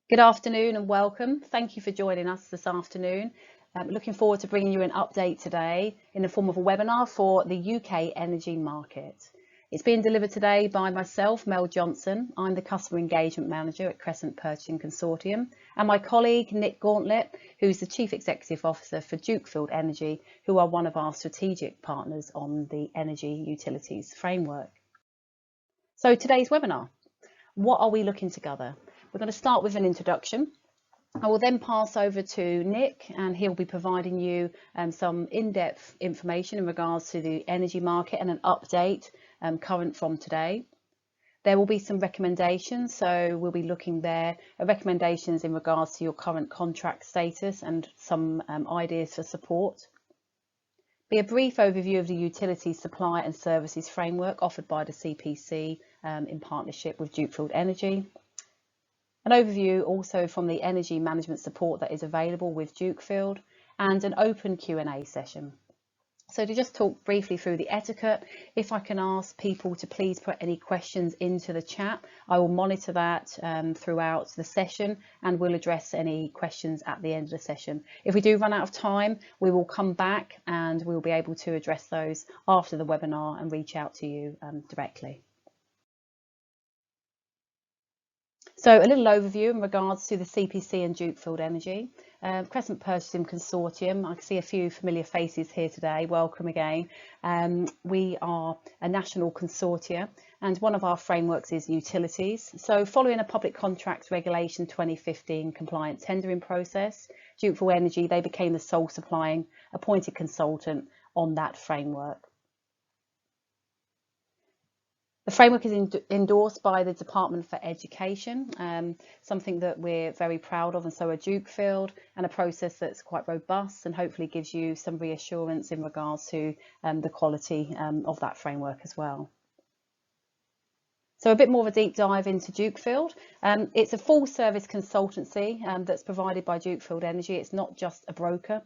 Good afternoon and welcome. Thank you for joining us this afternoon. Looking forward to bringing you an update today in the form of a webinar for the UK energy market. It's being delivered today by myself, Mel Johnson. I'm the Customer Engagement Manager at Crescent Purchasing Consortium, and my colleague Nick Gauntlet, who's the Chief Executive Officer for Dukefield Energy, who are one of our strategic partners on the Energy Utilities Framework. So today's webinar, what are we looking to cover? We're going to start with an introduction. I will then pass over to Nick and he'll be providing you some in-depth information in regards to the energy market and an update current from today. There will be some recommendations, so we'll be looking there at recommendations in regards to your current contract status and some ideas for support. Be a brief overview of the utility supply and services framework offered by the CPC in partnership with Dukefield Energy. An overview also from the energy management support that is available with Dukefield, and an open Q&A session. So to just talk briefly through the etiquette, if I can ask people to please put any questions into the chat, I will monitor that throughout the session and we'll address any questions at the end of the session. If we do run out of time, we will come back and we'll be able to address those after the webinar and reach out to you directly. So a little overview in regards to the CPC and Dukefield Energy. Crescent Purchasing Consortium, I can see a few familiar faces here today, welcome again. We are a national consortia and one of our frameworks is utilities. So following a Public Contracts Regulation 2015 compliant tendering process, Dukefield Energy, they became the sole supplying appointed consultant on that framework. The framework is endorsed by the Department for Education, something that we're very proud of, and so are Dukefield, and a process that's quite robust and hopefully gives you some reassurance in regards to the quality of that framework as well. So a bit more of a deep dive into Dukefield. It's a full service consultancy that's provided by Dukefield Energy. It's not just a broker.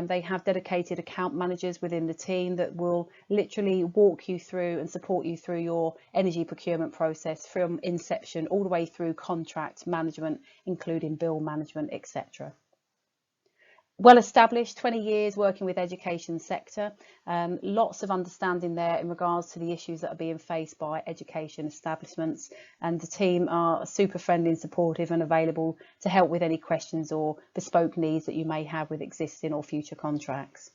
They have dedicated account managers within the team that will literally walk you through and support you through your energy procurement process from inception all the way through contract management, including bill management, etc. Well established, 20 years working with education sector, lots of understanding there in regards to the issues that are being faced by education establishments, and the team are super friendly and supportive and available to help with any questions or bespoke needs that you may have with existing or future contracts.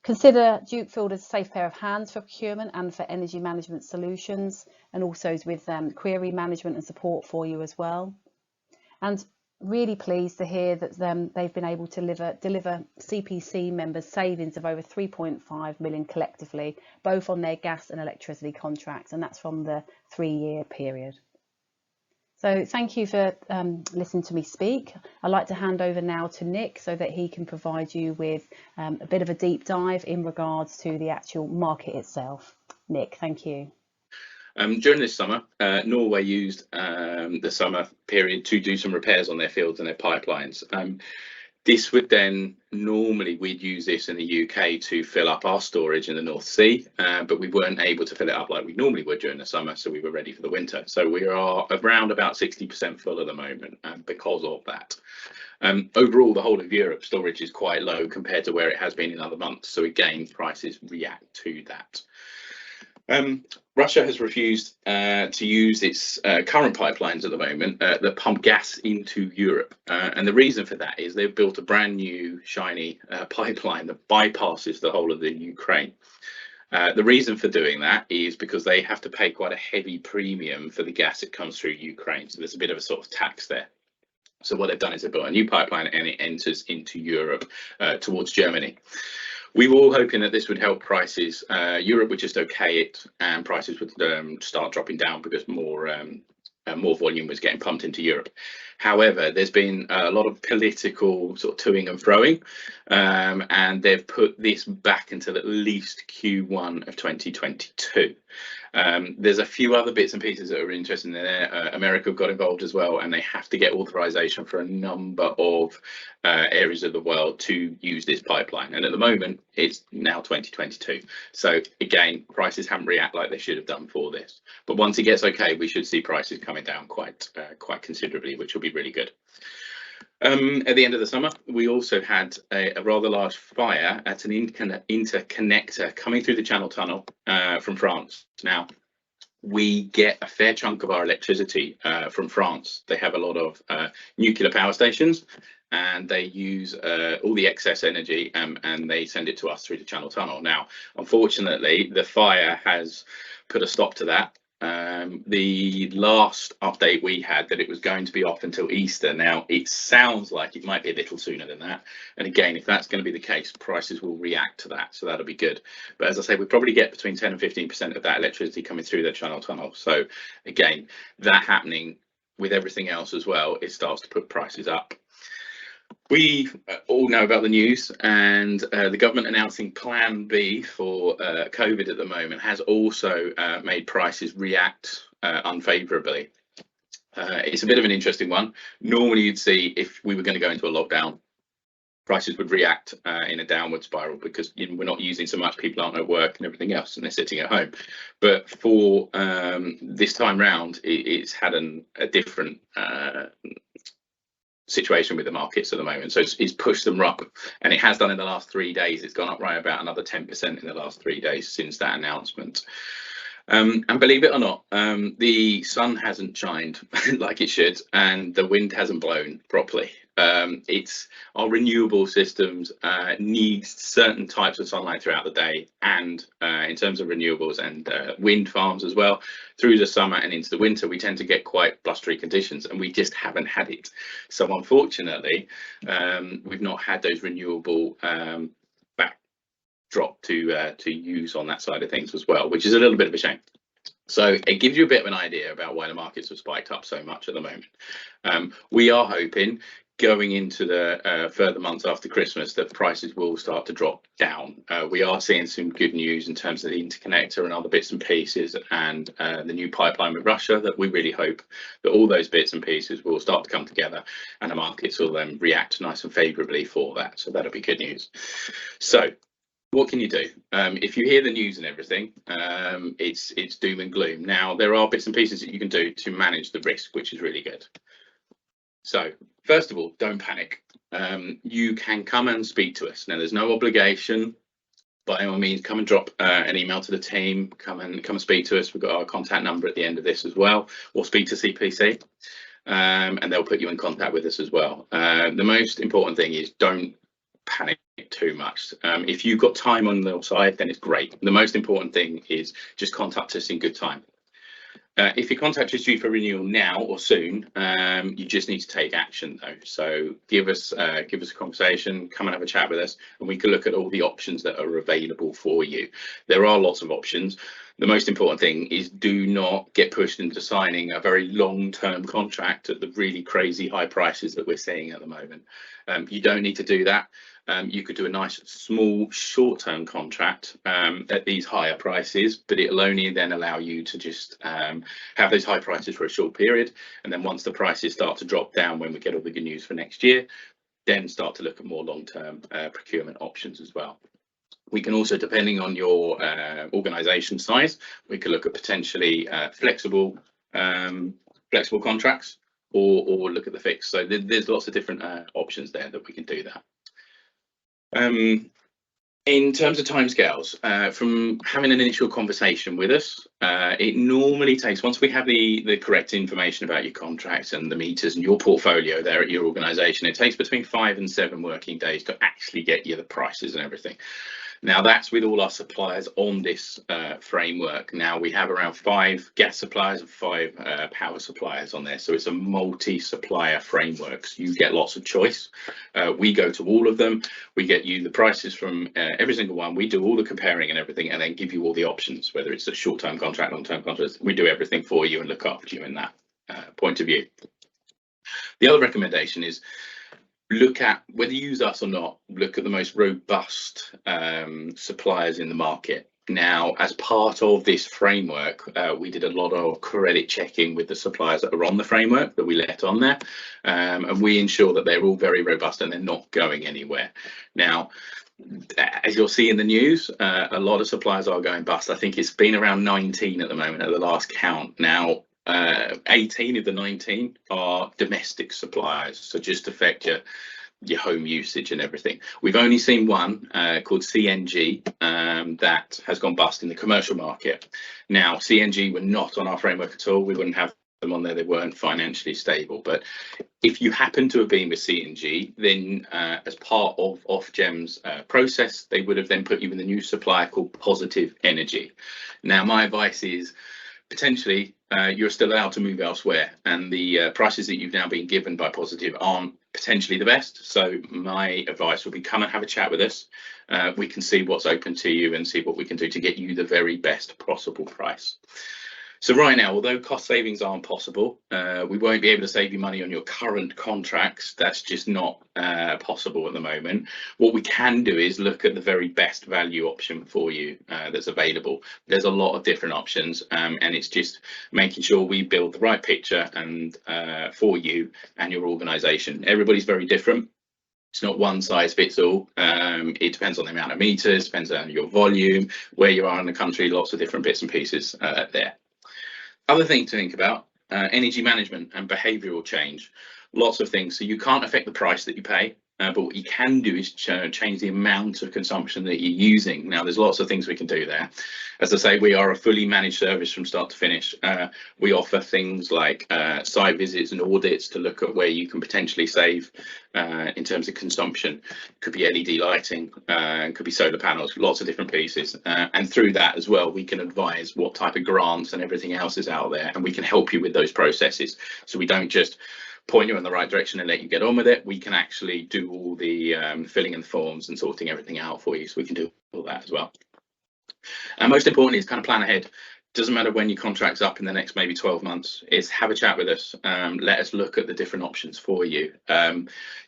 Consider Dukefield as a safe pair of hands for procurement and for energy management solutions, and also with query management and support for you as well. And really pleased to hear that they've been able to deliver CPC members savings of over 3.5 million collectively, both on their gas and electricity contracts, and that's from the 3-year period. So thank you for listening to me speak. I'd like to hand over now to Nick so that he can provide you with a bit of a deep dive in regards to the actual market itself. Nick, thank you. During this summer, Norway used the summer period to do some repairs on their fields and their pipelines. This would then, normally we'd use this in the UK to fill up our storage in the North Sea, but we weren't able to fill it up like we normally would during the summer, so we were ready for the winter. So we are around about 60% full at the moment because of that. Overall, the whole of Europe storage is quite low compared to where it has been in other months, so again, prices react to that. Russia has refused to use its current pipelines at the moment that pump gas into Europe. And the reason for that is they've built a brand new shiny pipeline that bypasses the whole of the Ukraine. The reason for doing that is because they have to pay quite a heavy premium for the gas that comes through Ukraine. So there's a bit of a sort of tax there. So what they've done is they've built a new pipeline and it enters into Europe towards Germany. We were all hoping that this would help prices. Europe would just okay it and prices would start dropping down because more volume was getting pumped into Europe. However, there's been a lot of political sort of toing and froing, and they've put this back until at least Q1 of 2022. There's a few other bits and pieces that are interesting there. America got involved as well, and they have to get authorization for a number of areas of the world to use this pipeline. And at the moment, it's now 2022. So again, prices haven't reacted like they should have done for this. But once it gets okay, we should see prices come coming down quite considerably, which will be really good. At the end of the summer, we also had a rather large fire at an interconnector coming through the Channel Tunnel from France. Now, we get a fair chunk of our electricity from France. They have a lot of nuclear power stations, and they use all the excess energy and they send it to us through the Channel Tunnel. Now, unfortunately, the fire has put a stop to that. The last update we had that it was going to be off until Easter. Now, it sounds like it might be a little sooner than that. And again, if that's going to be the case, prices will react to that. So that'll be good. But as I say, we probably get between 10 and 15% of that electricity coming through the Channel Tunnel. So again, that happening with everything else as well, it starts to put prices up. We all know about the news, and the government announcing Plan B for COVID at the moment has also made prices react unfavourably. It's a bit of an interesting one. Normally you'd see if we were going to go into a lockdown, prices would react in a downward spiral because we're not using so much, people aren't at work and everything else, and they're sitting at home. But for this time round, it's had a different situation with the markets at the moment, so it's pushed them up, and it has done in the last 3 days. It's gone up right about another 10% in the last 3 days since that announcement. And believe it or not, the sun hasn't shined like it should, and the wind hasn't blown properly. It's our renewable systems need certain types of sunlight throughout the day, and in terms of renewables and wind farms as well, through the summer and into the winter, we tend to get quite blustery conditions, and we just haven't had it. So unfortunately, we've not had those renewable backdrop to use on that side of things as well, which is a little bit of a shame. So it gives you a bit of an idea about why the markets have spiked up so much at the moment. We are hoping, going into the further months after Christmas, that prices will start to drop down. We are seeing some good news in terms of the interconnector and other bits and pieces, and the new pipeline with Russia, that we really hope that all those bits and pieces will start to come together and the markets will then react nice and favourably for that. So that'll be good news. So what can you do? If you hear the news and everything, it's doom and gloom. Now, there are bits and pieces that you can do to manage the risk, which is really good. So first of all, don't panic. You can come and speak to us. Now, there's no obligation. By all means, come and drop an email to the team. Come and speak to us. We've got our contact number at the end of this as well, or speak to CPC, and they'll put you in contact with us as well. The most important thing is don't panic too much. If you've got time on your side, then it's great. The most important thing is just contact us in good time. If your contract is due for renewal now or soon, you just need to take action though. So give us a conversation, come and have a chat with us, and we can look at all the options that are available for you. There are lots of options. The most important thing is do not get pushed into signing a very long-term contract at the really crazy high prices that we're seeing at the moment. You don't need to do that. You could do a nice small short-term contract at these higher prices, but it'll only then allow you to just have those high prices for a short period, and then once the prices start to drop down, when we get all the good news for next year, then start to look at more long-term procurement options as well. We can also, depending on your organisation size, we can look at potentially flexible contracts, or look at the fixed. So there's lots of different options there that we can do that. In terms of timescales, from having an initial conversation with us, it normally takes, once we have the correct information about your contracts and the meters and your portfolio there at your organisation, it takes between 5 and 7 working days to actually get you the prices and everything. Now, that's with all our suppliers on this framework. Now, we have around 5 gas suppliers and 5 power suppliers on there. So it's a multi-supplier framework. So you get lots of choice. We go to all of them. We get you the prices from every single one. We do all the comparing and everything, and then give you all the options, whether it's a short-term contract, long-term contract. We do everything for you and look after you in that point of view. The other recommendation is, look at, whether you use us or not, look at the most robust suppliers in the market. Now, as part of this framework, we did a lot of credit checking with the suppliers that are on the framework that we let on there, and we ensure that they're all very robust and they're not going anywhere. Now, as you'll see in the news, a lot of suppliers are going bust. I think it's been around 19 at the moment at the last count. Now, 18 of the 19 are domestic suppliers, so just affect your home usage and everything. We've only seen one called CNG that has gone bust in the commercial market. Now, CNG were not on our framework at all. We wouldn't have them on there. They weren't financially stable. But if you happen to have been with CNG, then as part of Ofgem's process, they would have then put you in the new supplier called Positive Energy. Now, my advice is potentially you're still allowed to move elsewhere, and the prices that you've now been given by Positive aren't potentially the best. So my advice would be come and have a chat with us. We can see what's open to you and see what we can do to get you the very best possible price. So right now, although cost savings aren't possible, we won't be able to save you money on your current contracts. That's just not possible at the moment. What we can do is look at the very best value option for you that's available. There's a lot of different options, and it's just making sure we build the right picture and for you and your organisation. Everybody's very different. It's not one size fits all. It depends on the amount of meters, depends on your volume, where you are in the country, lots of different bits and pieces there. Other thing to think about, energy management and behavioural change. Lots of things. So you can't affect the price that you pay, but what you can do is change the amount of consumption that you're using. Now, there's lots of things we can do there. As I say, we are a fully managed service from start to finish. We offer things like site visits and audits to look at where you can potentially save in terms of consumption. Could be LED lighting, could be solar panels, lots of different pieces. And through that as well, we can advise what type of grants and everything else is out there, and we can help you with those processes. So we don't just point you in the right direction and let you get on with it. We can actually do all the filling in the forms and sorting everything out for you, so we can do all that as well. And most importantly is kind of plan ahead. Doesn't matter when your contract's up in the next maybe 12 months, is have a chat with us. Let us look at the different options for you.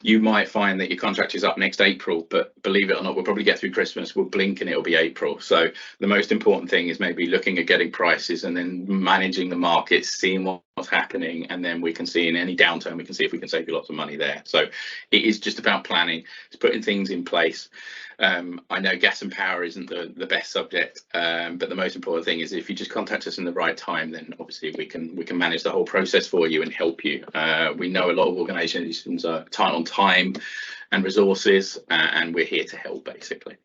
You might find that your contract is up next April, but believe it or not, we'll probably get through Christmas, we'll blink and it'll be April. So the most important thing is maybe looking at getting prices and then managing the market, seeing what's happening, and then we can see in any downturn, we can see if we can save you lots of money there. So it is just about planning, it's putting things in place. I know gas and power isn't the best subject, but the most important thing is if you just contact us in the right time, then obviously we can manage the whole process for you and help you. We know a lot of organisations are tight on time and resources, and we're here to help basically.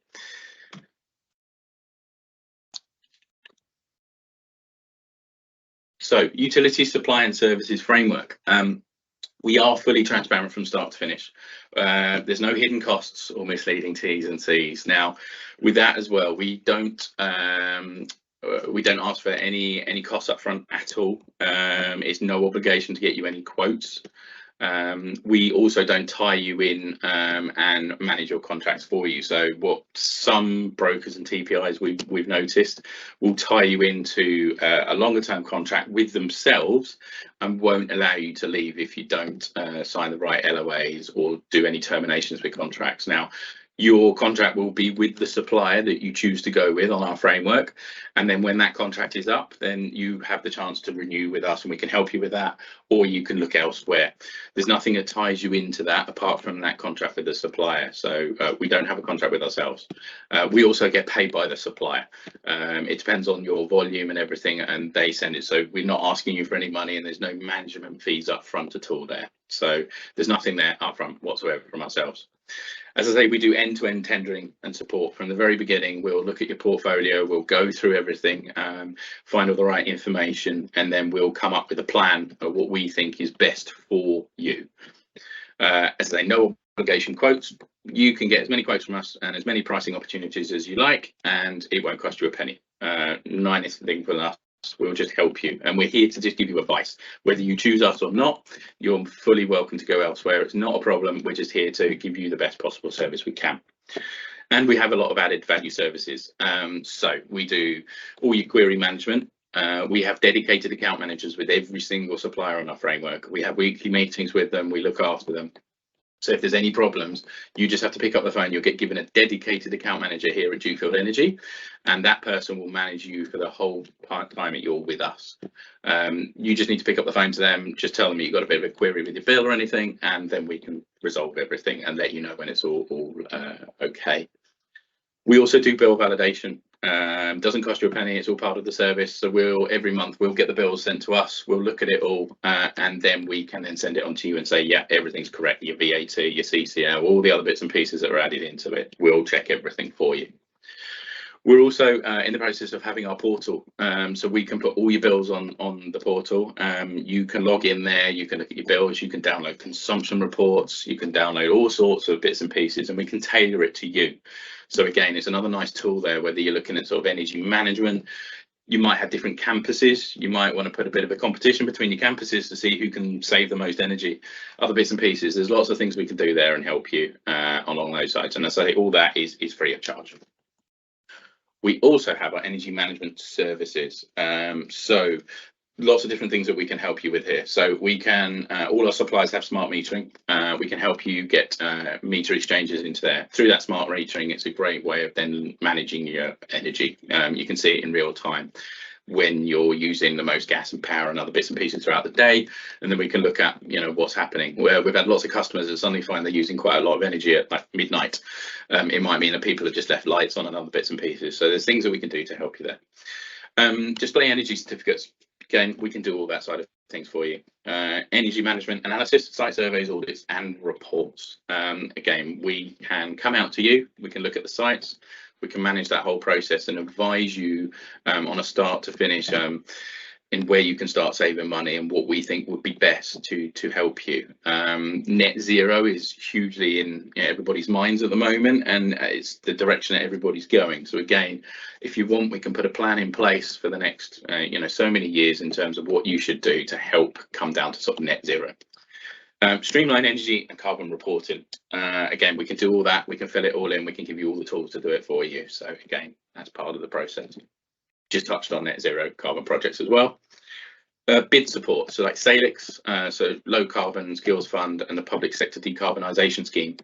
So utility supply and services framework. We are fully transparent from start to finish. There's no hidden costs or misleading T's and C's. Now, with that as well, we don't ask for any costs up front at all. It's no obligation to get you any quotes. We also don't tie you in and manage your contracts for you. So what some brokers and TPIs we've noticed will tie you into a longer term contract with themselves and won't allow you to leave if you don't sign the right LOAs or do any terminations with contracts. Now, your contract will be with the supplier that you choose to go with on our framework, and then when that contract is up, then you have the chance to renew with us and we can help you with that, or you can look elsewhere. There's nothing that ties you into that apart from that contract with the supplier. So we don't have a contract with ourselves. We also get paid by the supplier. It depends on your volume and everything, and they send it. So we're not asking you for any money, and there's no management fees up front at all there. So there's nothing there up front whatsoever from ourselves. As I say, we do end-to-end tendering and support from the very beginning. We'll look at your portfolio, we'll go through everything, find all the right information, and then we'll come up with a plan of what we think is best for you. As I say, no obligation quotes. You can get as many quotes from us and as many pricing opportunities as you like, and it won't cost you a penny. Nice thing for us. We'll just help you, and we're here to just give you advice. Whether you choose us or not, you're fully welcome to go elsewhere. It's not a problem. We're just here to give you the best possible service we can. And we have a lot of added value services. So we do all your query management. We have dedicated account managers with every single supplier on our framework. We have weekly meetings with them. We look after them. So if there's any problems, you just have to pick up the phone. You'll get given a dedicated account manager here at Dukefield Energy, and that person will manage you for the whole time that you're with us. You just need to pick up the phone to them, just tell them you've got a bit of a query with your bill or anything, and then we can resolve everything and let you know when it's all okay. We also do bill validation. Doesn't cost you a penny. It's all part of the service. So every month we'll get the bills sent to us. We'll look at it all, and then we can then send it on to you and say, yeah, everything's correct. Your VAT, your CCL, all the other bits and pieces that are added into it. We'll check everything for you. We're also in the process of having our portal, so we can put all your bills on the portal. You can log in there, you can look at your bills, you can download consumption reports, you can download all sorts of bits and pieces, and we can tailor it to you. So again, it's another nice tool there, whether you're looking at sort of energy management. You might have different campuses. You might want to put a bit of a competition between your campuses to see who can save the most energy. Other bits and pieces. There's lots of things we can do there and help you along those sides. And I say all that is free of charge. We also have our energy management services. So lots of different things that we can help you with here. So we can, all our suppliers have smart metering. We can help you get meter exchanges into there. Through that smart metering, it's a great way of then managing your energy. You can see it in real time when you're using the most gas and power and other bits and pieces throughout the day, and then we can look at what's happening. Where we've had lots of customers that suddenly find they're using quite a lot of energy at like midnight. It might mean that people have just left lights on and other bits and pieces. So there's things that we can do to help you there. Display energy certificates. Again, we can do all that side of things for you. Energy management analysis, site surveys, audits, and reports. Again, we can come out to you. We can look at the sites. We can manage that whole process and advise you on a start to finish in where you can start saving money and what we think would be best to help you. Net zero is hugely in everybody's minds at the moment, and it's the direction that everybody's going. So again, if you want, we can put a plan in place for the next so many years in terms of what you should do to help come down to sort of net zero. Streamline energy and carbon reporting. Again, we can do all that. We can fill it all in. We can give you all the tools to do it for you. So again, that's part of the process. Just touched on net zero carbon projects as well. Bid support, so like Salix, so low carbon skills fund, and the public sector decarbonisation scheme.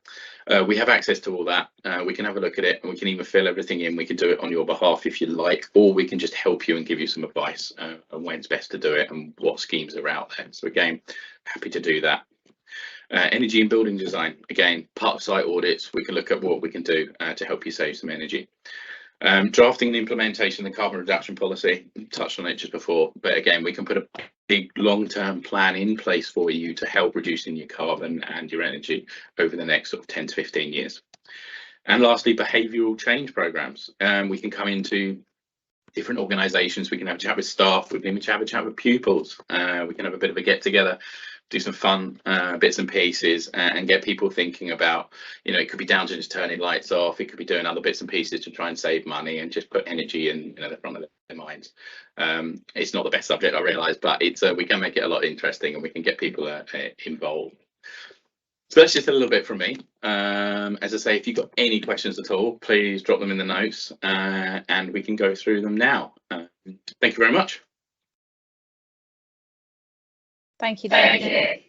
We have access to all that. We can have a look at it, and we can even fill everything in. We can do it on your behalf if you like, or we can just help you and give you some advice on when's best to do it and what schemes are out there. So again, happy to do that. Energy and building design, again, part of site audits. We can look at what we can do to help you save some energy. Drafting and implementation of the carbon reduction policy, touched on it just before, but again, we can put a big long-term plan in place for you to help reducing your carbon and your energy over the next sort of 10 to 15 years. And lastly, behavioural change programs. We can come into different organisations. We can have a chat with staff. We can even have a chat with pupils. We can have a bit of a get together, do some fun bits and pieces, and get people thinking about, it could be down to just turning lights off. It could be doing other bits and pieces to try and save money and just put energy in the front of their minds. It's not the best subject, I realise, but it's we can make it a lot interesting, and we can get people involved. So that's just a little bit from me. As I say, if you've got any questions at all, please drop them in the notes, and we can go through them now. Thank you very much. Thank you, David.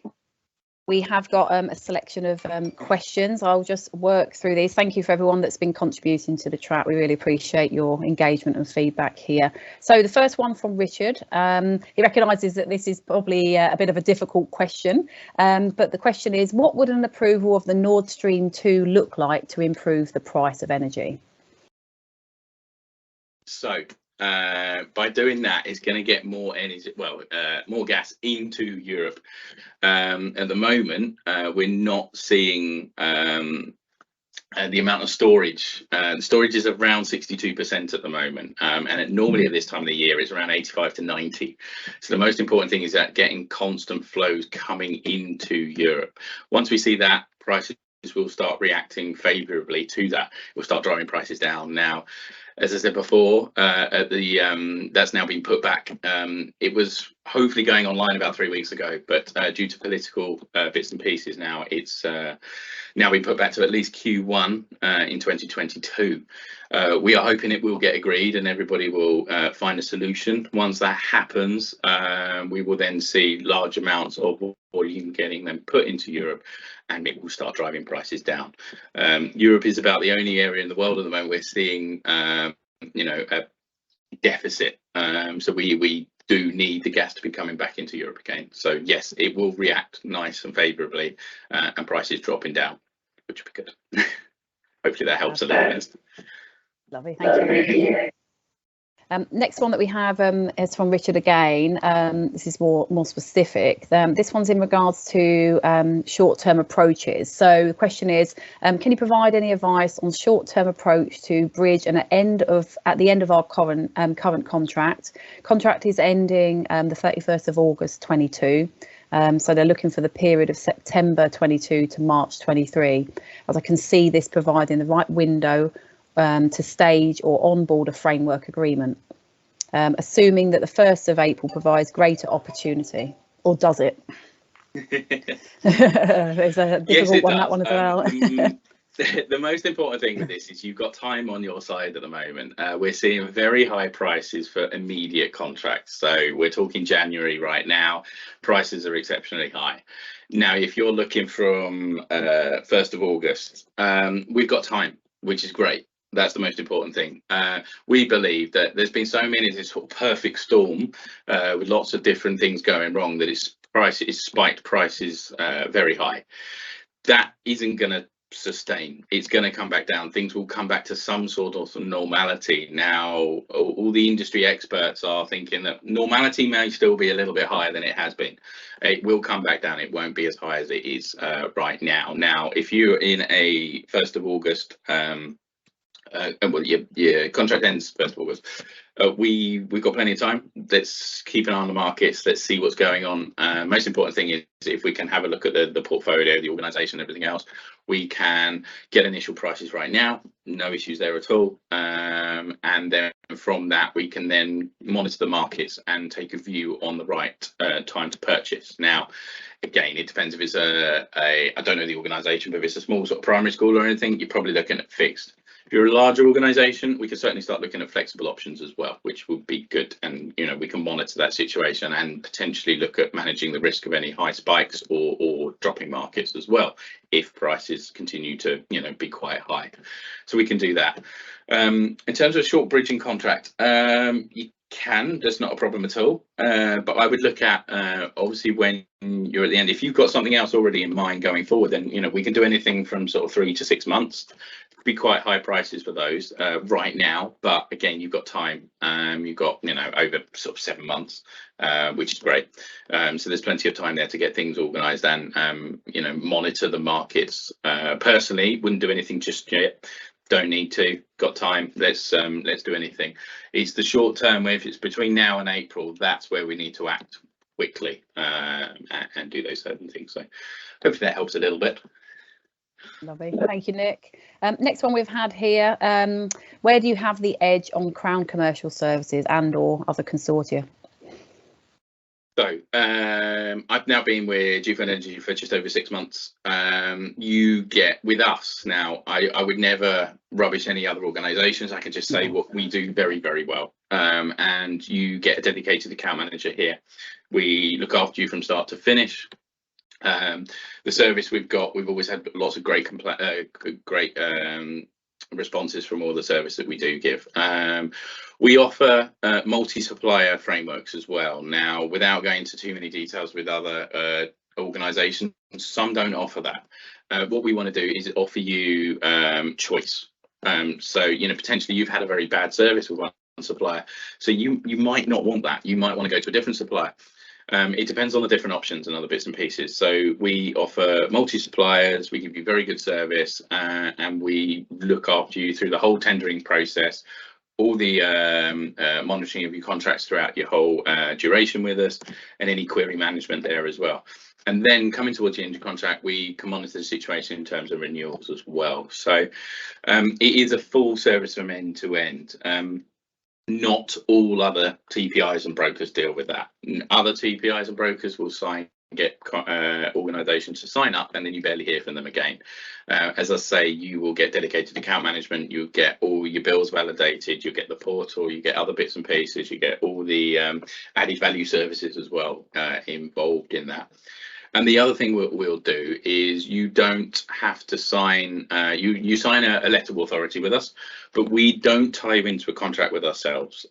We have got a selection of questions. I'll just work through these. Thank you for everyone that's been contributing to the chat. We really appreciate your engagement and feedback here. So the first one from Richard, he recognises that this is probably a bit of a difficult question, but the question is, what would an approval of the Nord Stream 2 look like to improve the price of energy? So by doing that, it's going to get more energy, more gas into Europe. At the moment, we're not seeing the amount of storage. The storage is around 62% at the moment, and normally at this time of the year it's around 85 to 90. So the most important thing is that getting constant flows coming into Europe. Once we see that, prices will start reacting favourably to that. We'll start driving prices down. Now, as I said before, that's now been put back. It was hopefully going online about 3 weeks ago, but due to political bits and pieces now, it's now been put back to at least Q1 in 2022. We are hoping it will get agreed and everybody will find a solution. Once that happens, we will then see large amounts of volume getting them put into Europe, and it will start driving prices down. Europe is about the only area in the world at the moment we're seeing a deficit. So we do need the gas to be coming back into Europe again. So yes, it will react nice and favourably, and prices dropping down, which would be good. Hopefully that helps a little bit. Lovely, thank you. Next one that we have is from Richard again. This is more specific. This one's in regards to short-term approaches. So the question is, can you provide any advice on short-term approach to bridge and at the end of our current contract? Contract is ending the 31st of August 22. So they're looking for the period of September 22 to March 23. As I can see this providing the right window to stage or onboard a framework agreement, assuming that the 1st of April provides greater opportunity, or does it? There's a difficult one, that one as well. The most important thing with this is you've got time on your side at the moment. We're seeing very high prices for immediate contracts. So we're talking January right now. Prices are exceptionally high. Now, if you're looking from 1st of August, we've got time, which is great. That's the most important thing. We believe that there's been so many, this sort of perfect storm with lots of different things going wrong, that it's spiked prices very high. That isn't going to sustain. It's going to come back down. Things will come back to some sort of normality. Now, all the industry experts are thinking that normality may still be a little bit higher than it has been. It will come back down. It won't be as high as it is right now. Now, if you're in a 1st of August, well, your contract ends 1st of August. We've got plenty of time. Let's keep an eye on the markets. Let's see what's going on. Most important thing is if we can have a look at the portfolio, the organisation, everything else, we can get initial prices right now. No issues there at all. And then from that, we can then monitor the markets and take a view on the right time to purchase. Now, again, it depends if it's I don't know the organisation, but if it's a small sort of primary school or anything, you're probably looking at fixed. If you're a larger organisation, we can certainly start looking at flexible options as well, which would be good. And, you know, we can monitor that situation and potentially look at managing the risk of any high spikes or dropping markets as well, if prices continue to, you know, be quite high. So we can do that. In terms of a short bridging contract, you can, that's not a problem at all. But I would look at, obviously, when you're at the end, if you've got something else already in mind going forward, then, you know, we can do anything from sort of 3 to 6 months. Be quite high prices for those right now, but again, you've got time. You've got, you know, over sort of 7 months, which is great. So there's plenty of time there to get things organised and you know, monitor the markets. Personally, wouldn't do anything just yet. Don't need to. Got time. Let's do anything. It's the short term where if it's between now and April, that's where we need to act quickly and do those certain things. So hopefully that helps a little bit. Lovely, thank you, Nick. Next one we've had here, where do you have the edge on Crown Commercial Services and or other consortia? So I've now been with Dukefield Energy for just over 6 months. You get with us now, I would never rubbish any other organisations. I can just say what we do very, very well. And you get a dedicated account manager here. We look after you from start to finish. The service we've always had lots of great responses from all the service that we do give. We offer multi-supplier frameworks as well. Now, without going into too many details with other organisations, some don't offer that. What we want to do is offer you choice. So, you know, potentially you've had a very bad service with one supplier, so you might not want that. You might want to go to a different supplier. It depends on the different options and other bits and pieces. So we offer multi-suppliers, we give you very good service, and we look after you through the whole tendering process, all the monitoring of your contracts throughout your whole duration with us, and any query management there as well. And then coming towards the end of the contract, we can monitor the situation in terms of renewals as well. So it is a full service from end to end. Not all other TPIs and brokers deal with that. Other TPIs and brokers will get organisations to sign up, and then you barely hear from them again. As I say, you will get dedicated account management, you'll get all your bills validated, you get the portal, you get other bits and pieces, you get all the added value services as well involved in that. And the other thing we'll do is you don't have to sign, you sign a letter of authority with us, but we don't tie you into a contract with ourselves.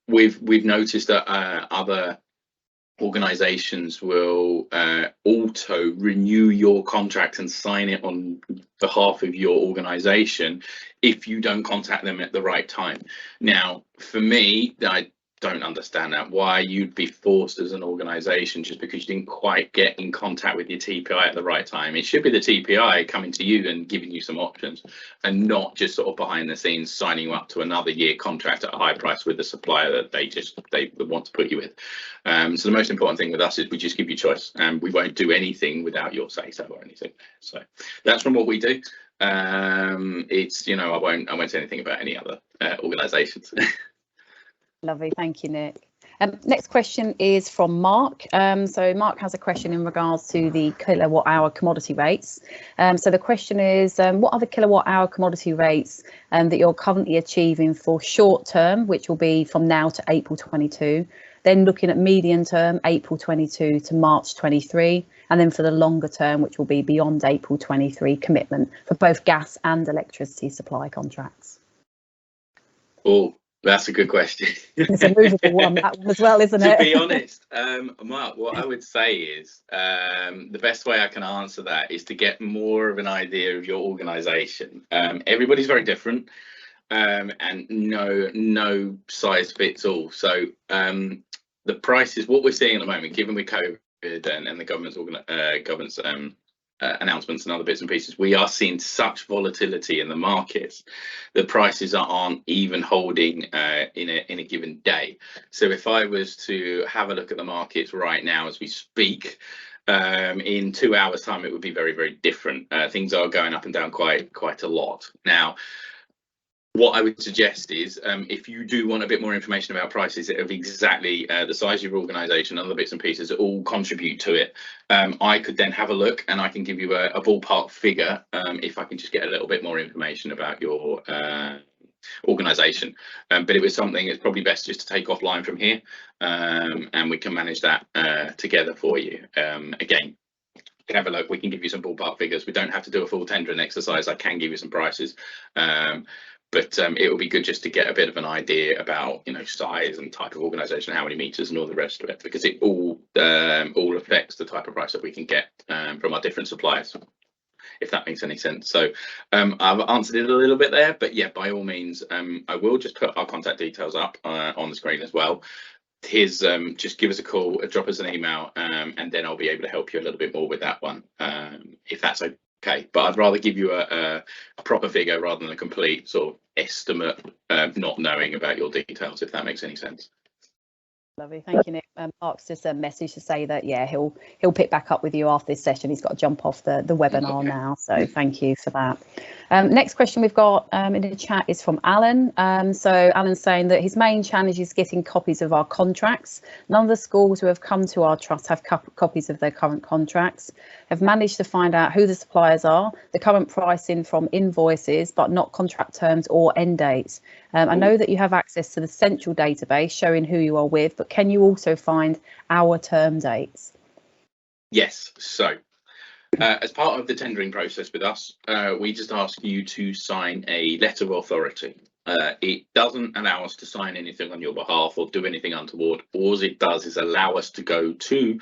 We've noticed that other organisations will auto renew your contract and sign it on behalf of your organisation if you don't contact them at the right time. Now, for me, I don't understand that, why you'd be forced as an organisation just because you didn't quite get in contact with your TPI at the right time. It should be the TPI coming to you and giving you some options, and not just sort of behind the scenes signing you up to another year contract at a high price with the supplier that they want to put you with. So the most important thing with us is we just give you choice, and we won't do anything without your say so or anything. So that's from what we do. It's, you know, I won't say anything about any other organisations. Lovely, thank you, Nick. Next question is from Mark. So Mark has a question in regards to the kilowatt hour commodity rates. So the question is, what are the kilowatt hour commodity rates that you're currently achieving for short term, which will be from now to April 22, then looking at medium term, April 22 to March 23, and then for the longer term, which will be beyond April 23 commitment for both gas and electricity supply contracts? Oh, that's a good question. It's a movable one, that one as well, isn't it? To be honest, Mark, what I would say is the best way I can answer that is to get more of an idea of your organisation. Everybody's very different, and no size fits all. So the prices, what we're seeing at the moment, given with COVID and the government's announcements and other bits and pieces, we are seeing such volatility in the markets that prices aren't even holding in a given day. So if I was to have a look at the markets right now as we speak, in 2 hours time, it would be very, very different. Things are going up and down quite a lot. Now, what I would suggest is, if you do want a bit more information about prices of exactly the size of your organisation and other bits and pieces that all contribute to it, I could then have a look and I can give you a ballpark figure if I can just get a little bit more information about your organisation. But it was something that's probably best just to take offline from here, and we can manage that together for you. Again, have a look, we can give you some ballpark figures. We don't have to do a full tendering exercise. I can give you some prices. But it will be good just to get a bit of an idea about, you know, size and type of organisation, how many meters and all the rest of it, because it all affects the type of price that we can get from our different suppliers, if that makes any sense. So I've answered it a little bit there, but yeah, by all means, I will just put our contact details up on the screen as well. Here's just give us a call, drop us an email, and then I'll be able to help you a little bit more with that one, if that's okay. But I'd rather give you a proper figure rather than a complete sort of estimate, not knowing about your details, if that makes any sense. Lovely, thank you, Nick. Mark's just a message to say that, yeah, he'll pick back up with you after this session. He's got to jump off the webinar now, so thank you for that. Next question we've got in the chat is from Alan. So Alan's saying that his main challenge is getting copies of our contracts. None of the schools who have come to our trust have copies of their current contracts, have managed to find out who the suppliers are, the current pricing from invoices, but not contract terms or end dates. I know that you have access to the central database showing who you are with, but can you also find our term dates? Yes, so as part of the tendering process with us, we just ask you to sign a letter of authority. It doesn't allow us to sign anything on your behalf or do anything untoward. All it does is allow us to go to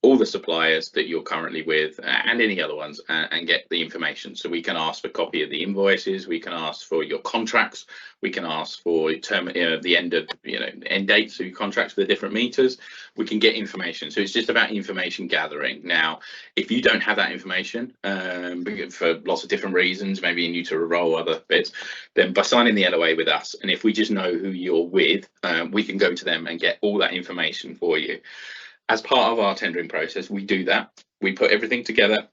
all the suppliers that you're currently with and any other ones and get the information. So we can ask for a copy of the invoices, we can ask for your contracts, we can ask for the end of end dates of your contracts for the different meters. We can get information. So it's just about information gathering. Now, if you don't have that information for lots of different reasons, maybe you're new to a role, other bits, then by signing the LOA with us, and if we just know who you're with, we can go to them and get all that information for you. As part of our tendering process, we do that. We put everything together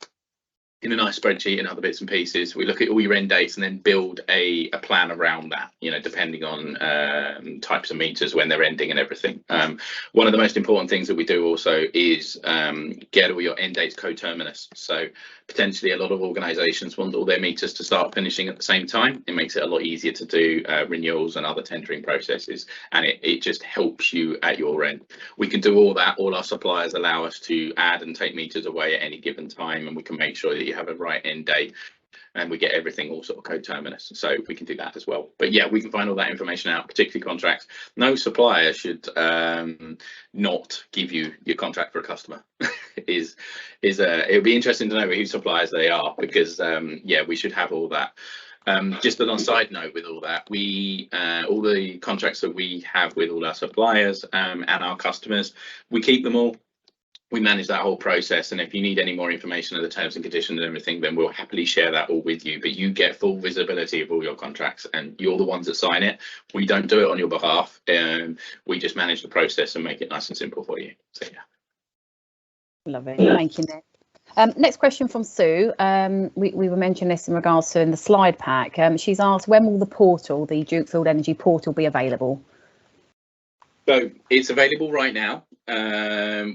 in a nice spreadsheet and other bits and pieces. We look at all your end dates and then build a plan around that, depending on types of meters, when they're ending and everything. One of the most important things that we do also is get all your end dates coterminous. So potentially a lot of organisations want all their meters to start finishing at the same time. It makes it a lot easier to do renewals and other tendering processes, and it just helps you at your end. We can do all that. All our suppliers allow us to add and take meters away at any given time, and we can make sure that you have a right end date and we get everything all sort of coterminous, so we can do that as well. But yeah, we can find all that information out, particularly contracts. No supplier should not give you your contract for a customer. It'll be interesting to know who suppliers they are, because yeah, we should have all that. Just on a side note, with all that, we all the contracts that we have with all our suppliers and our customers, we keep them all. We manage that whole process, and if you need any more information of the terms and conditions and everything, then we'll happily share that all with you. But you get full visibility of all your contracts, and you're the ones that sign it. We don't do it on your behalf. We just manage the process and make it nice and simple for you. So yeah. Lovely, thank you, Nick. Next question from Sue. We were mentioning this in regards to in the slide pack. She's asked, when will the portal, the Dukefield Energy portal, be available? So it's available right now.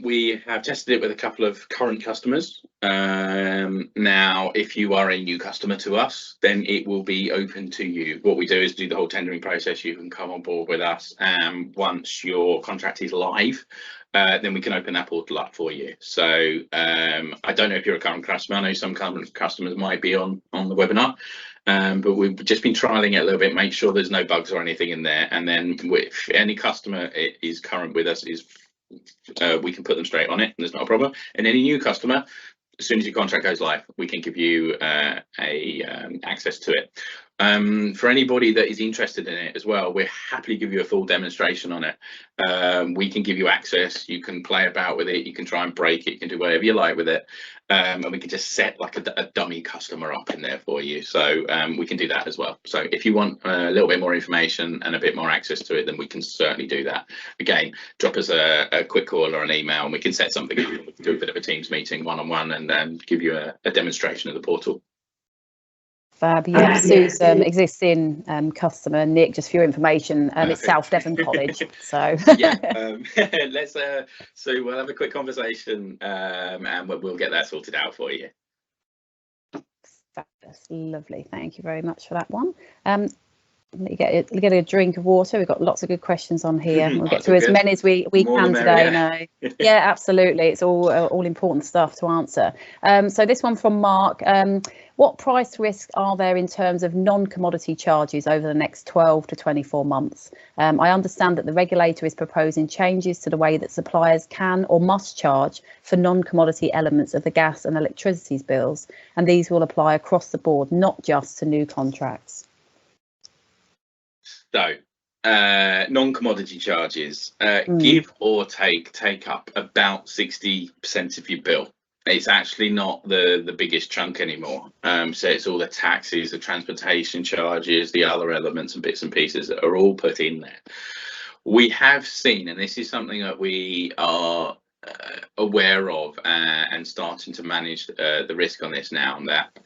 We have tested it with a couple of current customers. Now, if you are a new customer to us, then it will be open to you. What we do is do the whole tendering process. You can come on board with us, and once your contract is live, then we can open that portal up for you. So I don't know if you're a current customer. I know some current customers might be on the webinar. But we've just been trialing it a little bit, make sure there's no bugs or anything in there, and then if any customer is current with us, we can put them straight on it, and there's not a problem. And any new customer, as soon as your contract goes live, we can give you access to it. For anybody that is interested in it as well, we'll happily give you a full demonstration on it. We can give you access, you can play about with it, you can try and break it, you can do whatever you like with it, and we can just set like a dummy customer up in there for you. So we can do that as well. So if you want a little bit more information and a bit more access to it, then we can certainly do that. Again, drop us a quick call or an email, and we can set something up. We can do a bit of a Teams meeting one-on-one, and then give you a demonstration of the portal. Fab, yeah. Sue's existing customer, Nick, just for your information, it's South Devon College. So yeah, let's so we'll have a quick conversation, and we'll get that sorted out for you. That's lovely, thank you very much for that one. You get a drink of water. We've got lots of good questions on here. We'll get through as many as we can today. No, yeah, absolutely. It's all important stuff to answer. So this one from Mark. What price risks are there in terms of non-commodity charges over the next 12 to 24 months? I understand that the regulator is proposing changes to the way that suppliers can or must charge for non-commodity elements of the gas and electricity bills, and these will apply across the board, not just to new contracts. So non-commodity charges, give or take up about 60% of your bill. It's actually not the biggest chunk anymore. So it's all the taxes, the transportation charges, the other elements and bits and pieces that are all put in there. We have seen, and this is something that we are aware of and starting to manage the risk on this now, and that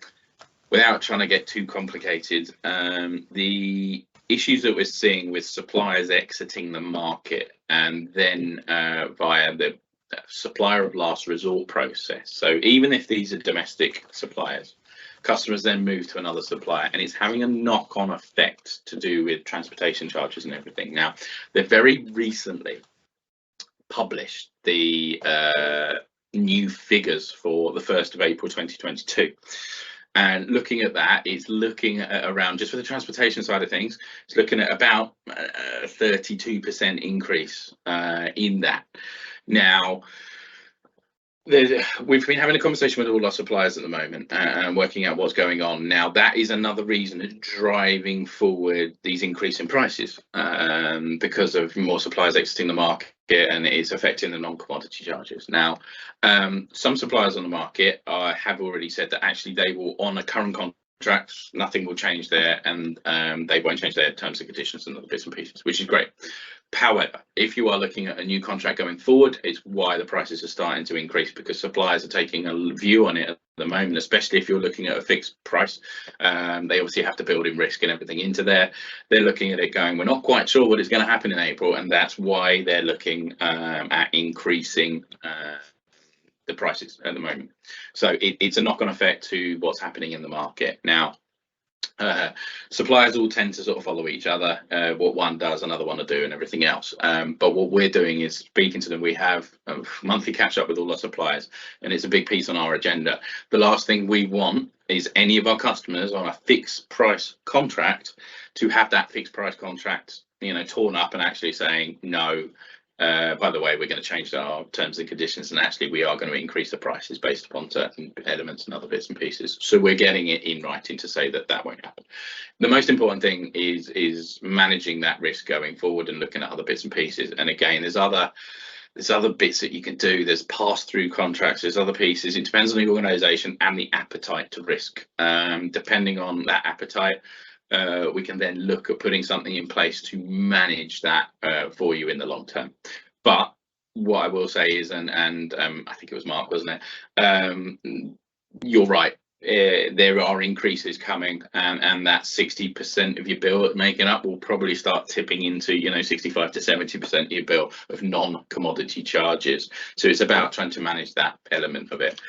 without trying to get too complicated, the issues that we're seeing with suppliers exiting the market and then via the supplier of last resort process. So even if these are domestic suppliers, customers then move to another supplier, and it's having a knock-on effect to do with transportation charges and everything. Now, they've very recently published the new figures for the 1st of April 2022. And looking at that, it's looking at around, just for the transportation side of things, it's looking at about a 32% increase in that. Now, we've been having a conversation with all our suppliers at the moment and working out what's going on. Now, that is another reason driving forward these increasing prices because of more suppliers exiting the market, and it is affecting the non-commodity charges. Now, some suppliers on the market have already said that actually they will honour current contracts, nothing will change there, and they won't change their terms and conditions and other bits and pieces, which is great. However, if you are looking at a new contract going forward, it's why the prices are starting to increase, because suppliers are taking a view on it at the moment, especially if you're looking at a fixed price. They obviously have to build in risk and everything into there. They're looking at it going, we're not quite sure what is going to happen in April, and that's why they're looking at increasing the prices at the moment. So it's a knock-on effect to what's happening in the market. Now, suppliers all tend to sort of follow each other. What one does, another one will do, and everything else. But what we're doing is speaking to them. We have a monthly catch up with all our suppliers, and it's a big piece on our agenda. The last thing we want is any of our customers on a fixed price contract to have that fixed price contract, torn up and actually saying no. By the way, we're going to change our terms and conditions, and actually we are going to increase the prices based upon certain elements and other bits and pieces. So we're getting it in writing to say that that won't happen. The most important thing is managing that risk going forward and looking at other bits and pieces. And again, there's other bits that you can do. There's pass-through contracts, there's other pieces. It depends on the organisation and the appetite to risk. Depending on that appetite, we can then look at putting something in place to manage that for you in the long term. But what I will say is, and I think it was Mark, wasn't it? You're right. There are increases coming, and that 60% of your bill making up will probably start tipping into 65 to 70% of your bill of non-commodity charges. So it's about trying to manage that element of it.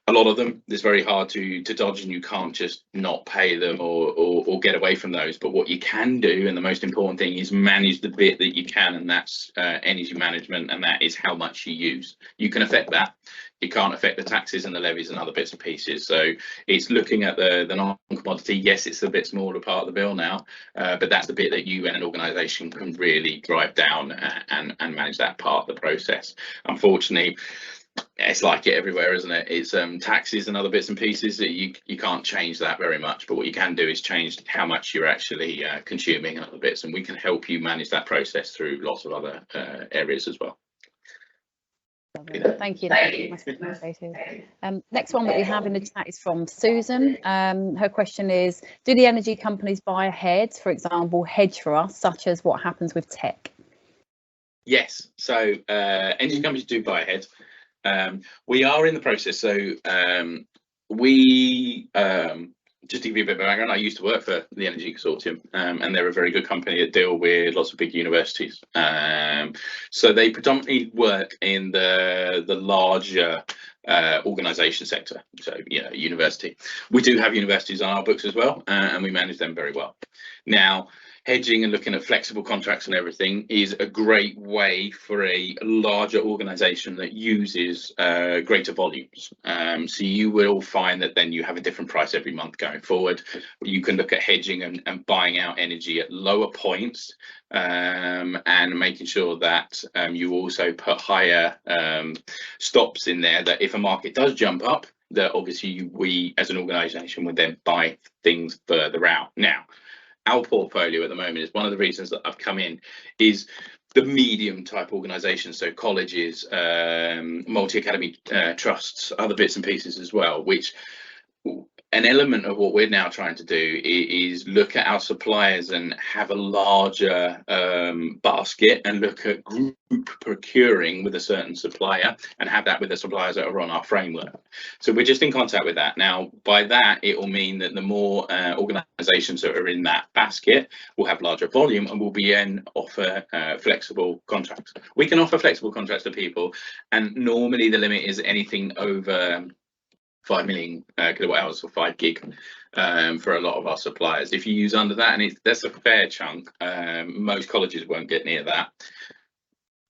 A lot of them, it's very hard to dodge, and you can't just not pay them or get away from those. But what you can do, and the most important thing, is manage the bit that you can, and that's energy management, and that is how much you use. You can affect that. You can't affect the taxes and the levies and other bits and pieces. So it's looking at the non-commodity. Yes, it's a bit smaller part of the bill now, but that's the bit that you and an organisation can really drive down and manage that part of the process. Unfortunately, it's like it everywhere, isn't it? It's taxes and other bits and pieces that you can't change that very much, but what you can do is change how much you're actually consuming and other bits, and we can help you manage that process through lots of other areas as well. Thank you. Next one that we have in the chat is from Susan. Her question is, do the energy companies buy ahead, for example, hedge for us, such as what happens with tech? Yes, so energy companies do buy ahead. We are in the process, so just to give you a bit of background, I used to work for the Energy Consortium, and they're a very good company that deal with lots of big universities. So they predominantly work in the larger organisation sector, so university. We do have universities on our books as well, and we manage them very well. Now, hedging and looking at flexible contracts and everything is a great way for a larger organisation that uses greater volumes. So you will find that then you have a different price every month going forward. You can look at hedging and buying out energy at lower points, and making sure that you also put higher stops in there, that if a market does jump up, that obviously we as an organisation would then buy things further out. Now, our portfolio at the moment is one of the reasons that I've come in is the medium type organisations, so colleges, multi-academy trusts, other bits and pieces as well, which an element of what we're now trying to do is look at our suppliers and have a larger basket and look at group procuring with a certain supplier and have that with the suppliers that are on our framework. So we're just in contact with that. Now, by that, it will mean that the more organisations that are in that basket will have larger volume and will be in offer flexible contracts. We can offer flexible contracts to people, and normally the limit is anything over 5 million kilowatt hours or 5 gig for a lot of our suppliers. If you use under that, and that's a fair chunk, most colleges won't get near that.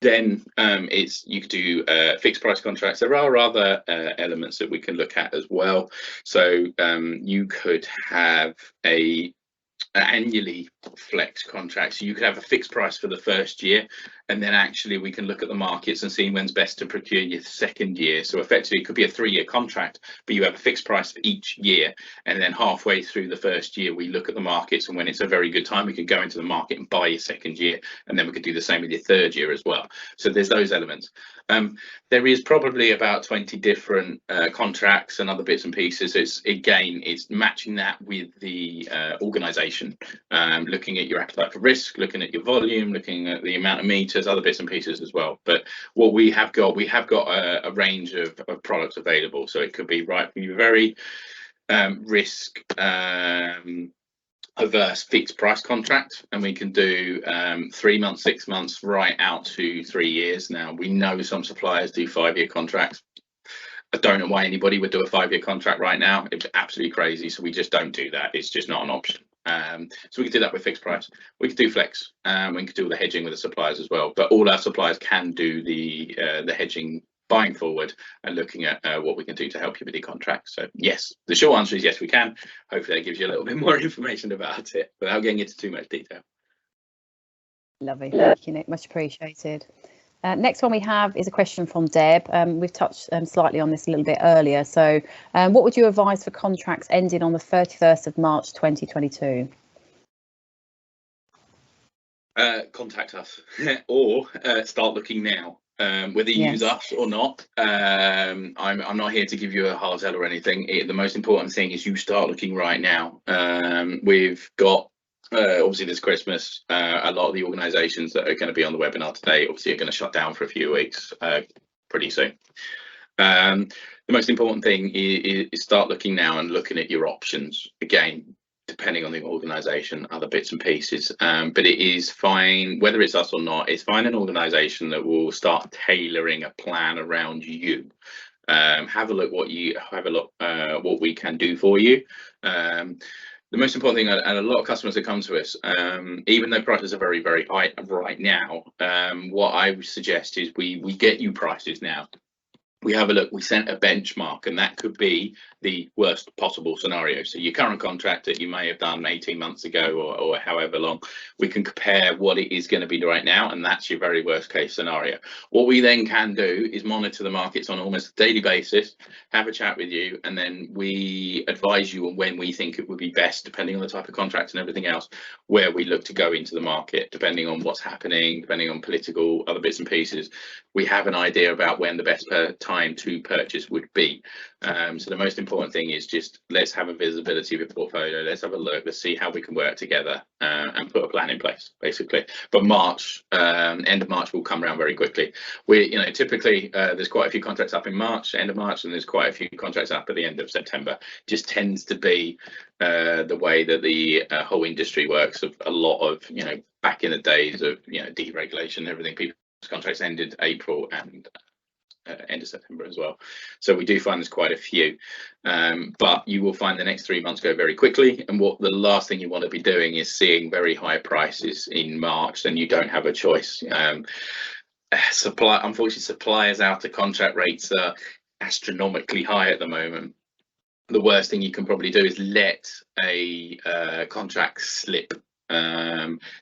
Then you could do fixed price contracts. There are other elements that we can look at as well. So you could have a annually flex contract. So you could have a fixed price for the first year, and then actually we can look at the markets and see when's best to procure your second year. So effectively it could be a 3-year contract, but you have a fixed price for each year, and then halfway through the first year we look at the markets, and when it's a very good time we could go into the market and buy your second year, and then we could do the same with your third year as well. So there's those elements. There is probably about 20 different contracts and other bits and pieces. It's matching that with the organisation, looking at your appetite for risk, looking at your volume, looking at the amount of meters, other bits and pieces as well. But what we have got a range of products available, so it could be right for you, very risk averse fixed price contract, and we can do 3 months, 6 months, right out to 3 years. Now we know some suppliers do 5-year contracts. I don't know why anybody would do a 5-year contract right now. It's absolutely crazy. So we just don't do that. It's just not an option. So we can do that with fixed price. We could do flex. We could do all the hedging with the suppliers as well. But all our suppliers can do the hedging, buying forward, and looking at what we can do to help you with your contract. So yes, the short answer is yes, we can. Hopefully that gives you a little bit more information about it without getting into too much detail. Lovely, thank you, Nick, much appreciated. Next one we have is a question from Deb. We've touched slightly on this a little bit earlier. So what would you advise for contracts ending on the 31st of March 2022? Contact us or start looking now. Whether you use us or not, I'm not here to give you a hard sell or anything. The most important thing is you start looking right now. We've got obviously this Christmas, a lot of the organisations that are going to be on the webinar today obviously are going to shut down for a few weeks pretty soon. The most important thing is start looking now and looking at your options. Again, depending on the organisation, other bits and pieces, but it is fine, whether it's us or not, it's find an organisation that will start tailoring a plan around you. Have a look what we can do for you. The most important thing, and a lot of customers that come to us, even though prices are very, very high right now, what I would suggest is we get you prices now. We have a look, we set a benchmark, and that could be the worst possible scenario. So your current contract that you may have done 18 months ago or however long, we can compare what it is going to be right now, and that's your very worst case scenario. What we then can do is monitor the markets on almost a daily basis, have a chat with you, and then we advise you on when we think it would be best, depending on the type of contract and everything else, where we look to go into the market, depending on what's happening, depending on political other bits and pieces. We have an idea about when the best time to purchase would be. So the most important thing is just let's have a visibility of your portfolio, let's have a look, let's see how we can work together and put a plan in place, basically. But March, end of March will come around very quickly. Typically there's quite a few contracts up in March, end of March, and there's quite a few contracts up at the end of September. Just tends to be the way that the whole industry works. Of a lot of, back in the days of deregulation and everything, people's contracts ended April and end of September as well. So we do find there's quite a few, but you will find the next 3 months go very quickly, and what the last thing you want to be doing is seeing very high prices in March, then you don't have a choice. Unfortunately, suppliers out of contract rates are astronomically high at the moment. The worst thing you can probably do is let a contract slip.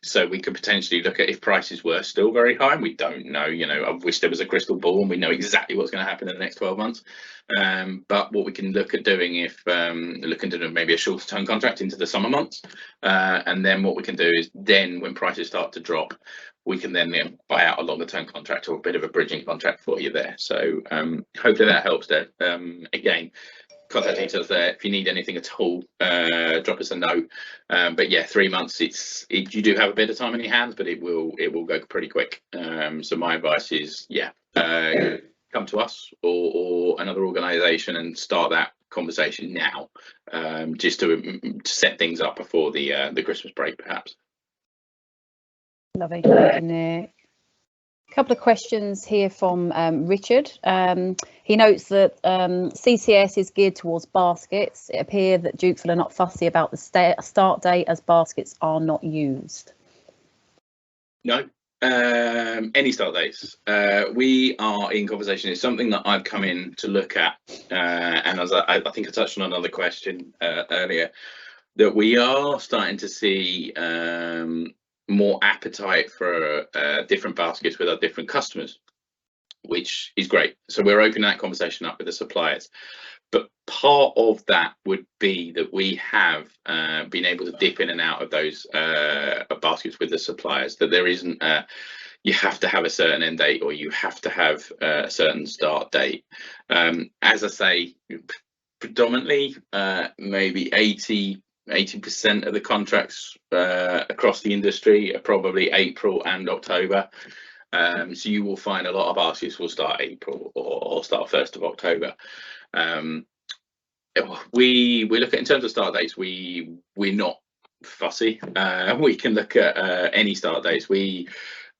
So we could potentially look at if prices were still very high. We don't know, I wish there was a crystal ball and we know exactly what's going to happen in the next 12 months. But what we can look at doing, if looking to do maybe a shorter term contract into the summer months, and then what we can do is then when prices start to drop, we can then buy out a longer term contract or a bit of a bridging contract for you there. So hopefully that helps there. Again, contact details there. If you need anything at all, drop us a note. But yeah, 3 months. You do have a bit of time in your hands, but it will go pretty quick. So my advice is, come to us or another organisation and start that conversation now, just to set things up before the Christmas break, perhaps. Lovely, thank you, Nick. A couple of questions here from Richard. He notes that CCS is geared towards baskets. It appears that Dukefield are not fussy about the start date as baskets are not used. No, any start dates. We are in conversation. It's something that I've come in to look at, and as I think I touched on another question earlier, that we are starting to see more appetite for different baskets with our different customers, which is great. So we're opening that conversation up with the suppliers. But part of that would be that we have been able to dip in and out of those baskets with the suppliers, that there isn't you have to have a certain end date or you have to have a certain start date. As I say, predominantly maybe 80% of the contracts across the industry are probably April and October. So you will find a lot of baskets will start April or start 1st of October. We look at, in terms of start dates, we're not fussy. We can look at any start dates.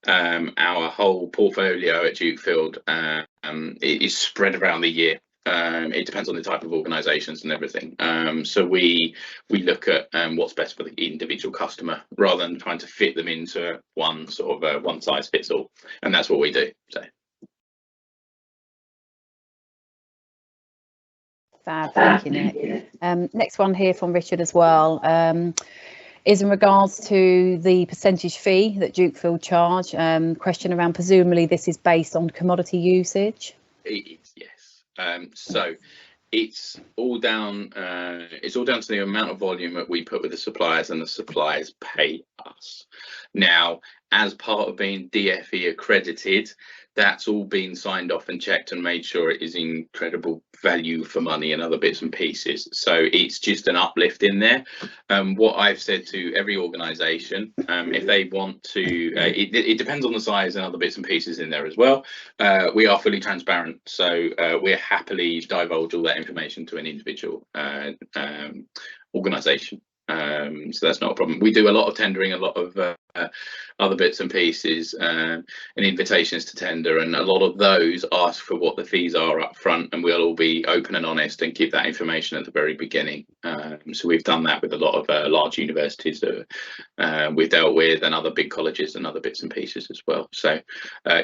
Our whole portfolio at Dukefield is spread around the year. It depends on the type of organisations and everything. So we look at what's best for the individual customer rather than trying to fit them into one sort of one size fits all, and that's what we do. So. Fab, thank you, Nick. Next one here from Richard as well. Is in regards to the percentage fee that Dukefield charge. Question around, presumably this is based on commodity usage. It is, yes. So it's all down to the amount of volume that we put with the suppliers, and the suppliers pay us. Now, as part of being DFE accredited, that's all been signed off and checked and made sure it is incredible value for money and other bits and pieces. So it's just an uplift in there. What I've said to every organisation, if they want to, it depends on the size and other bits and pieces in there as well. We are fully transparent, so we're happily divulge all that information to an individual organisation. So that's not a problem. We do a lot of tendering, a lot of other bits and pieces, and invitations to tender, and a lot of those ask for what the fees are up front, and we'll all be open and honest and give that information at the very beginning. So we've done that with a lot of large universities that we've dealt with, and other big colleges and other bits and pieces as well. So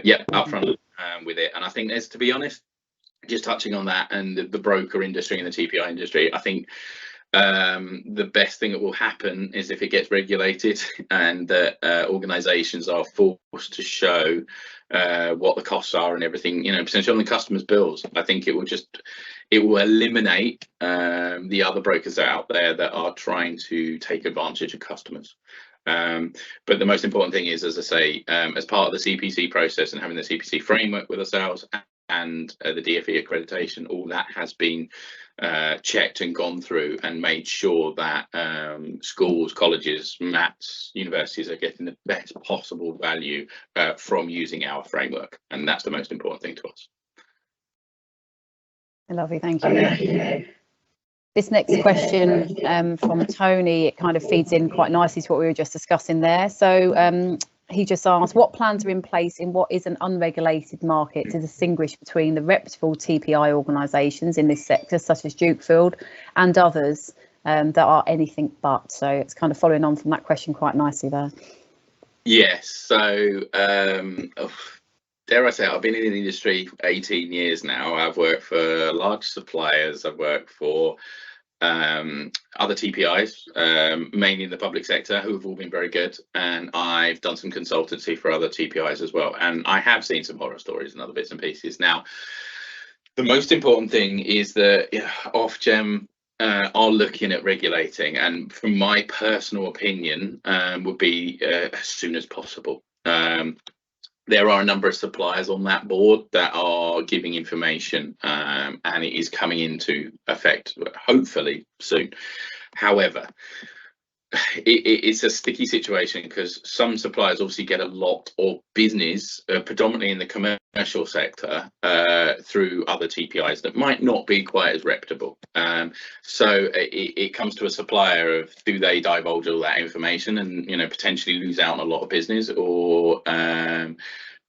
yeah, upfront with it. And I think there's, to be honest, just touching on that and the broker industry and the TPI industry, I think the best thing that will happen is if it gets regulated and that organisations are forced to show what the costs are and everything, potentially on the customer's bills. I think it will eliminate the other brokers out there that are trying to take advantage of customers. But the most important thing is, as I say, as part of the CPC process and having the CPC framework with ourselves and the DFE accreditation, all that has been checked and gone through and made sure that schools, colleges, MATs, universities are getting the best possible value from using our framework, and that's the most important thing to us. Lovely, thank you. This next question from Tony, it kind of feeds in quite nicely to what we were just discussing there. So he just asked, what plans are in place in what is an unregulated market to distinguish between the reputable TPI organisations in this sector, such as Dukefield, and others that are anything but? So it's kind of following on from that question quite nicely there. Yes, so dare I say, I've been in the industry for 18 years now. I've worked for large suppliers, I've worked for other TPIs, mainly in the public sector, who have all been very good, and I've done some consultancy for other TPIs as well, and I have seen some horror stories and other bits and pieces. Now, the most important thing is that Ofgem are looking at regulating, and from my personal opinion, would be as soon as possible. There are a number of suppliers on that board that are giving information, and it is coming into effect hopefully soon. However, it's a sticky situation because some suppliers obviously get a lot of business, predominantly in the commercial sector, through other TPIs that might not be quite as reputable. So it comes to a supplier of, do they divulge all that information and potentially lose out on a lot of business, or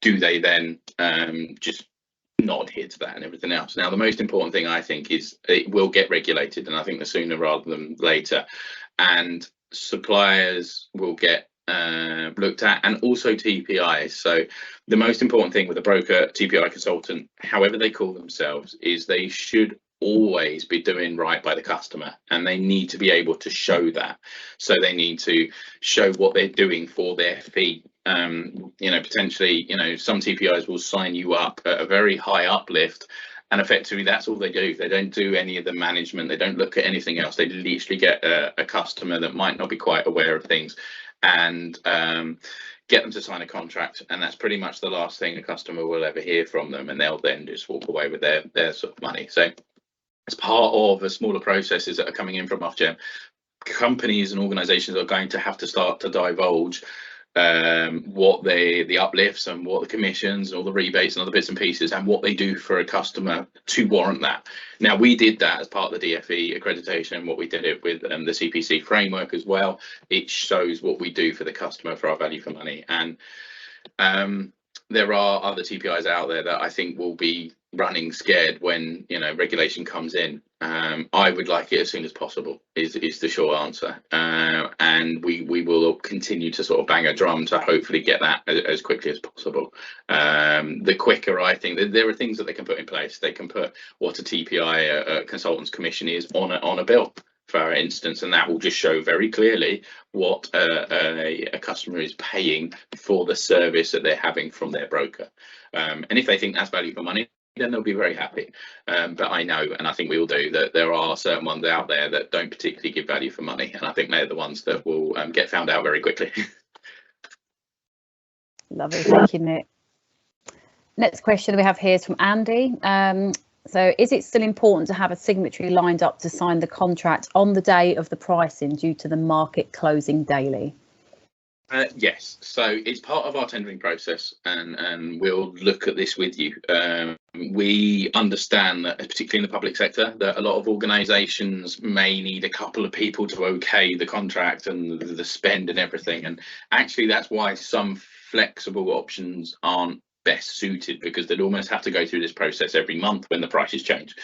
do they then just not adhere to that and everything else? Now, the most important thing I think is it will get regulated, and I think the sooner rather than later, and suppliers will get looked at, and also TPIs. So the most important thing with a broker, TPI consultant, however they call themselves, is they should always be doing right by the customer, and they need to be able to show that. So they need to show what they're doing for their fee. Potentially, some TPIs will sign you up at a very high uplift, and effectively that's all they do. They don't do any of the management, they don't look at anything else. They literally get a customer that might not be quite aware of things and get them to sign a contract, and that's pretty much the last thing a customer will ever hear from them, and they'll then just walk away with their sort of money. So as part of the smaller processes that are coming in from Ofgem, companies and organisations are going to have to start to divulge what the uplifts and what the commissions and all the rebates and other bits and pieces, and what they do for a customer to warrant that. Now, we did that as part of the DFE accreditation, and what we did it with the CPC framework as well. It shows what we do for the customer for our value for money, and there are other TPIs out there that I think will be running scared when, you know, regulation comes in. I would like it as soon as possible is the short answer, and we will continue to sort of bang a drum to hopefully get that as quickly as possible. The quicker, I think that there are things that they can put in place. They can put what a TPI, a consultant's commission, is on a bill, for instance, and that will just show very clearly what a customer is paying for the service that they're having from their broker. And if they think that's value for money, then they'll be very happy. But I know, and I think we all do, that there are certain ones out there that don't particularly give value for money, and I think they're the ones that will get found out very quickly. Lovely, thank you, Nick. Next question we have here is from Andy. So is it still important to have a signatory lined up to sign the contract on the day of the pricing due to the market closing daily? Yes, so it's part of our tendering process, and we'll look at this with you. We understand that, particularly in the public sector, that a lot of organisations may need a couple of people to okay the contract and the spend and everything, and actually that's why some flexible options aren't best suited, because they'd almost have to go through this process every month when the prices change.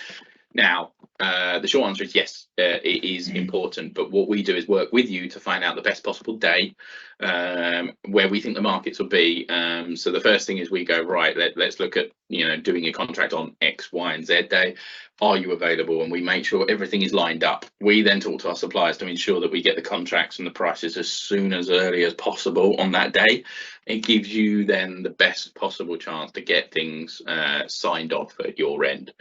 Now, the short answer is yes, it is important, but what we do is work with you to find out the best possible day where we think the markets will be. So the first thing is we go, right, let's look at, you know, doing a contract on X, Y, and Z day. Are you available? And we make sure everything is lined up. We then talk to our suppliers to ensure that we get the contracts and the prices as early as possible on that day. It gives you then the best possible chance to get things signed off at your end.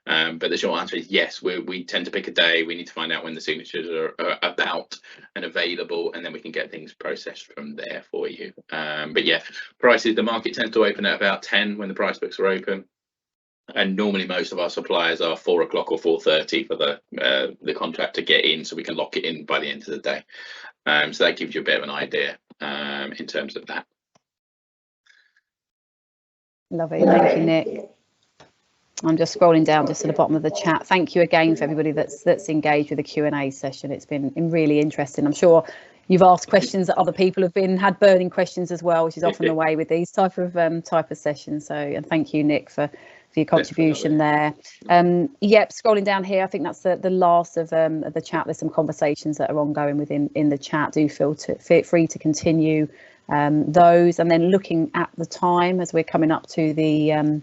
But the short answer is yes, we tend to pick a day. We need to find out when the signatures are about and available, and then we can get things processed from there for you. But yeah, prices, the market tends to open at about 10 when the price books are open. And normally most of our suppliers are 4 o'clock or 4:30 for the contract to get in, so we can lock it in by the end of the day. So that gives you a bit of an idea in terms of that. Lovely, thank you, Nick. I'm just scrolling down just to the bottom of the chat. Thank you again for everybody that's engaged with the Q&A session. It's been really interesting. I'm sure you've asked questions that other people have had burning questions as well, which is often the way with these type of sessions. So, and thank you, Nick, for your contribution there. Yep, scrolling down here, I think that's the last of the chat. There's some conversations that are ongoing within the chat. Do feel free to continue those, and then looking at the time as we're coming up to the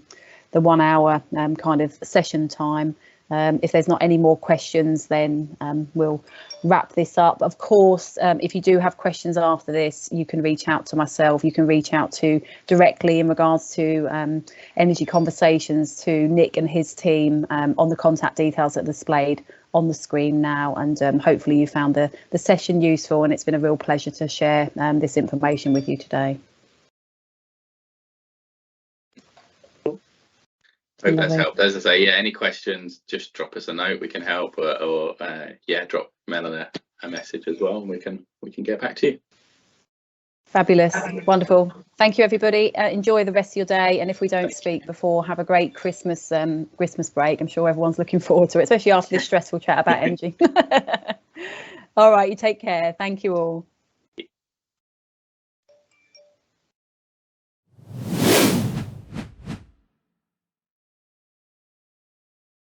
1 hour kind of session time. If there's not any more questions, then we'll wrap this up. Of course, if you do have questions after this, you can reach out to myself. You can reach out to directly in regards to Energy Conversations to Nick and his team on the contact details that are displayed on the screen now. And hopefully you found the session useful, and it's been a real pleasure to share this information with you today. Hope that's helped. As I say, yeah, any questions, just drop us a note. We can help, or yeah, drop Melanie a message as well, and we can get back to you. Fabulous, wonderful. Thank you, everybody. Enjoy the rest of your day, and if we don't speak before, have a great Christmas break. I'm sure everyone's looking forward to it, especially after this stressful chat about energy. All right, you take care. Thank you all.